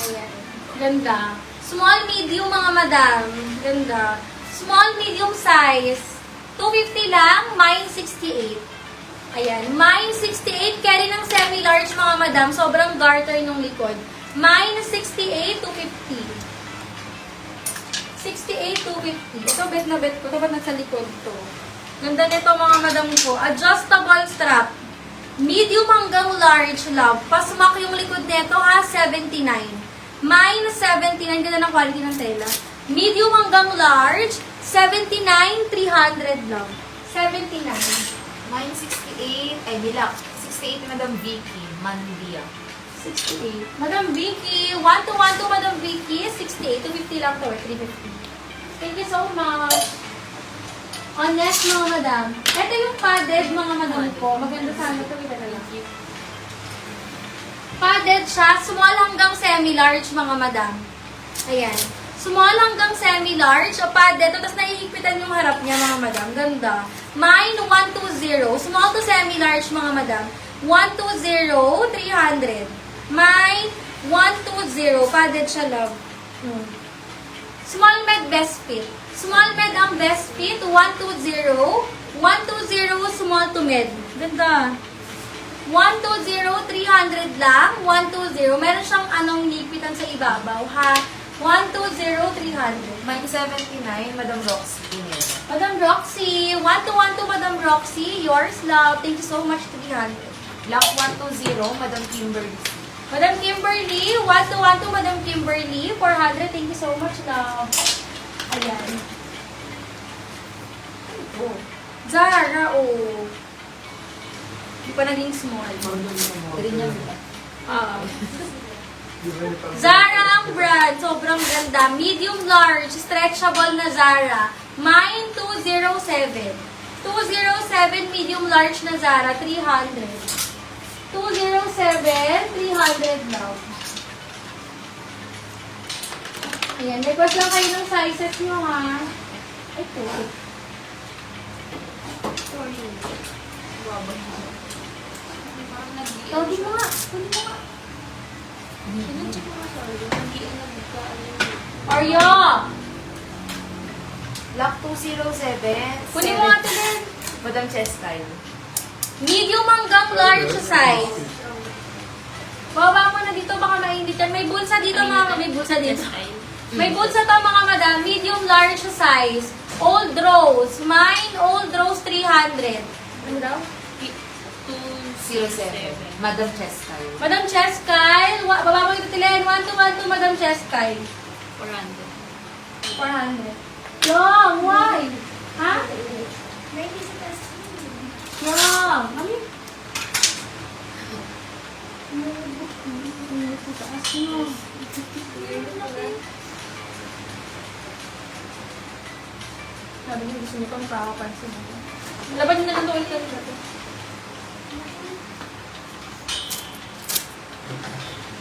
Ayan. Ganda. Small, medium, mga madam. Ganda. Small, medium size. 250 lang, mine 68. Ayan. Mine 68, carry ng semi-large, mga madam. Sobrang garter nung likod. Mine 68, 250. 68, 250. Ito, bet na bet ko. Ito, ba't nasa likod to? Ganda nito, mga madam ko. Adjustable strap. Medium hanggang large, love. Pasmak yung likod nito, ha? 79. Mine 79. Ganda ng quality ng tela. Medium hanggang large, 79, 300, love. 79. Mine 68, ay nilak. 68 ni Madam Vicky, Mandia. 68. Madam Vicky, 1 to Madam Vicky, 68. 250 lang to, 350. Thank you so much. On next, mga madam. Ito yung padded, mga madam ko. Maganda sana ito. Kita na lang. Padded siya. Small hanggang semi-large, mga madam. Ayan. Small hanggang semi-large. O padded. Tapos naiipitan yung harap niya, mga madam. Ganda. Mine, 120. Small to semi-large, mga madam. 120, 300. Mine, 120. Padded siya, love. Small med best fit. Small med ang best fit, 120. 120, small to med. Ganda. 120, 300 lang. 120. Meron siyang anong nipitan sa ibabaw, ha? 120, 300. Mine 79, Madam Roxy. Madam Roxy, 1 to Madam Roxy. Yours, love. Thank you so much, 300. Lock 120, Madam Kimberly. Madam Kimberly, 1 to Madam Kimberly. 400. Thank you so much, love. Ayan. Oh. Zara, oh. Hindi pa naging small. Zara ang brand. Sobrang ganda. Medium large. Stretchable na Zara. Mine 207. 207 medium large na Zara. 300. 207. 300 now. Ayan. Request lang kayo ng sizes nyo, ha? Ito. Sorry. Tawagin mo nga. Tawagin mo nga. Arya! Lock 207. Kunin mo nga ito din. Madam Chestyle. Medium hanggang large size. Baba mo na dito, baka mainit yan. May bulsa dito, mga may bulsa dito. May bulsa to, mga madam. Medium large size. Old rose. Mine, old rose, 300. Ano daw? 207. Madam Chestyle. Madam Cheskyle. Baba mo dito, Tilen. 1 to Madam Cheskyle. 400. 400. Long, why? Ha? Long. Mami? Sabi niyo, gusto niyo pang kakapansin. Laban niyo na lang ulit natin.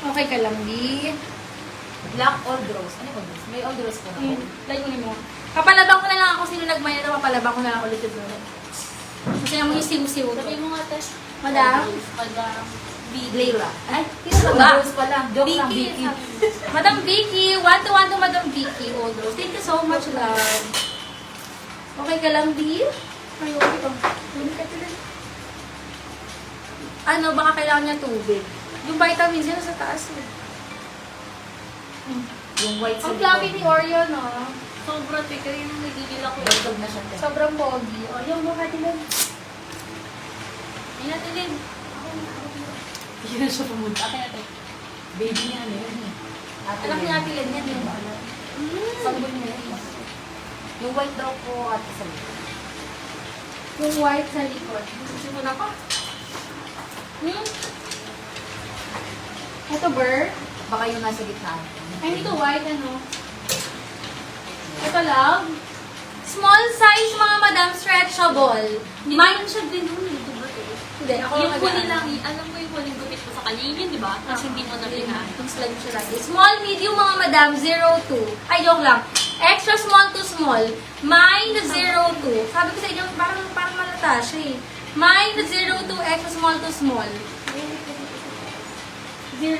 Okay ka lang, Di. Lock Old Rose. Ano Old Rose? May Old Rose po na. Like mo. Papalabang ko na lang ako sino nagmaya na papalabang ko na lang ulit yung ulit. Kasi yung mga siw-siw to. Sabi mo nga, Tess. Madam? Madam. Leila. Ay, sino Old ba? Rose pa lang. Joke lang, Vicky. Vicky. Madam Vicky. 1 to Madam Vicky. Old Rose. Thank you so much, love. Okay ka lang, Di? Ay, okay ka. Tubig ka tuloy. Ano, baka kailangan niya tubig. Yung vitamins yun sa taas. Yung white Ang fluffy ni Oreo, no? Sobra, teka, yun ang nagigil ako. Dagdag na siya. Sobrang pogi. O, yung mukha nila. Ayun natin din. Hindi na siya pumunta. Akin natin. Baby niya ano yun eh. Alam niya natin yan yung ano. Sanggol niya yun. Yung white daw po at sa Yung white sa likod. Susunan ko. Ito, Burr. Baka yung nasa gitna. Ay, ito white, ano? Ito, love. Small size, mga madam, stretchable. Mine siya din yun, ito ba ito? Hindi, ako Yung ang huli mag-ano. lang, alam mo yung huling gupit mo sa kanya, yun, di ba? Kasi hindi mo na pinahan. Yung slime siya lagi. Small, medium, mga madam, 02. Ay, joke lang. Extra small to small. Mine 02. Sabi ko sa inyo, parang malata siya eh. Mine 02, extra small to small. 02.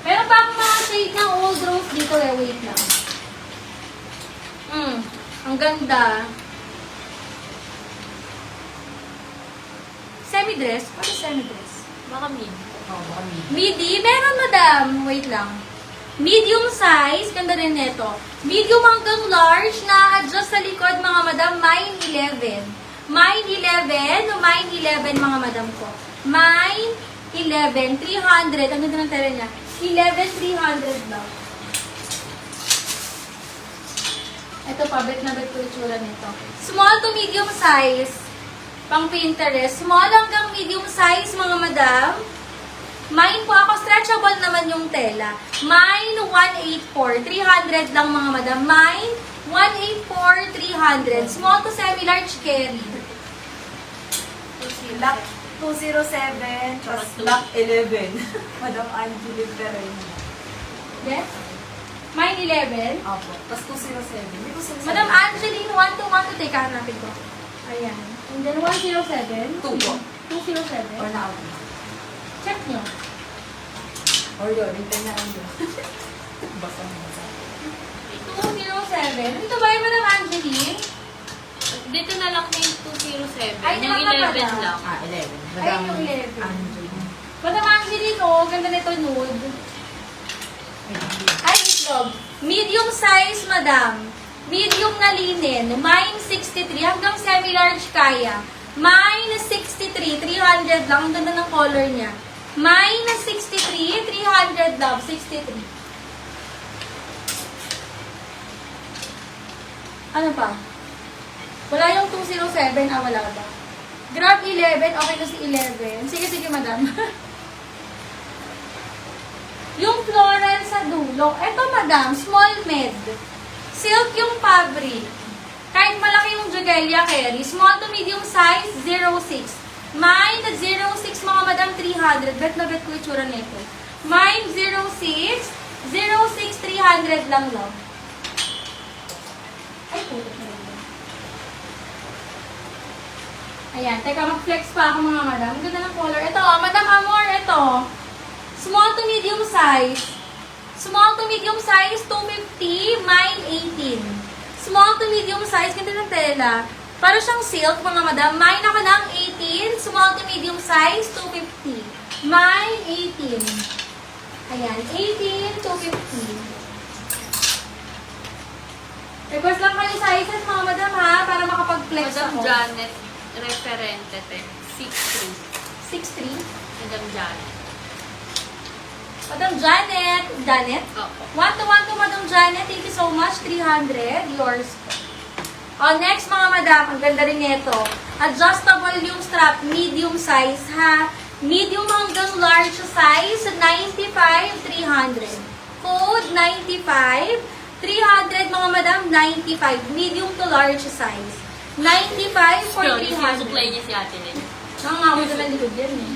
Meron pa akong mga shade ng old rose dito eh. Wait lang. Ang ganda. Semi-dress? What is semi-dress? Baka mid. Oo, baka mid. Midi? Meron, madam. Wait lang. Medium size. Ganda rin nito. Medium hanggang large na adjust sa likod, mga madam. Mine 11. Mine 11. Mine 11, mga madam ko. Mine 11. 300. Ang ganda ng tela niya. 11, 300 lang. Ito pa, bet na bet ko yung tsura nito. Small to medium size. Pang Pinterest. Small hanggang medium size, mga madam. Mine po ako. Stretchable naman yung tela. Mine 184. 300 lang, mga madam. Mine 184, 300. Small to semi-large carry. Black 207, tapos black 11. Madam Angeline Perez. Yes? Mine 11. Opo. Tapos 207. Hindi 207. Madam Angeline, 121 to take. Hanapin ko. Ayan. And then 107. 2 po. 207. Or na out. Check nyo. Or yun, hintay na yun. Basta mo. 207. Ito ba yung Madam Angeline? Dito na lang na yung 207. Ay, Yung nakakapala. 11 lang. Ah, 11. Ay, yung 11. Angeline. Madam Angeline, oh. Ganda nito nude. Ay, itlog. Medium size, madam. Medium na linen. Mine 63. Hanggang semi-large kaya. Mine 63. 300 lang. Ang ganda ng color niya. Mine 63. 300 lang. 63. Ano pa? Wala yung 207. Ah, wala ba? Grab 11. Okay na si 11. Sige, sige, madam. Yung floral sa dulo. Eto, madam. Small med. Silk yung fabric. Kahit malaki yung Jagelia carry. Small to medium size, 06. Mine 06, mga madam, 300. Bet na bet ko yung tsura nito. Mine 06. 06, 300 lang lang. Ay, puto na rin. Ayan, teka, mag-flex pa ako, mga madam. Ang ganda ng color. Ito, Madam Amor, ito. Small to medium size. Small to medium size, 250. Mine 18. Small to medium size, ganda ng tela. Para siyang silk, mga madam. Mine ako ng 18. Small to medium size, 250. Mine 18. Ayan, 18, 250. Request lang kayo sizes, mga madam, ha? Para makapag-flex Madam ako. Janet, referente te. 6'3". 6'3". Madam Janet. Madam Janet. Janet? Opo. 1 to Madam Janet. Thank you so much. 300. Yours. Oh, next, mga madam. Ang ganda rin nito. Adjustable yung strap. Medium size, ha? Medium hanggang large size. 95, 300. Code 95. 300, mga madam. 95. Medium to large size. 95 for Yun, yung 300. supply niya si ate nila. Nakangawin na ng likod yan, eh.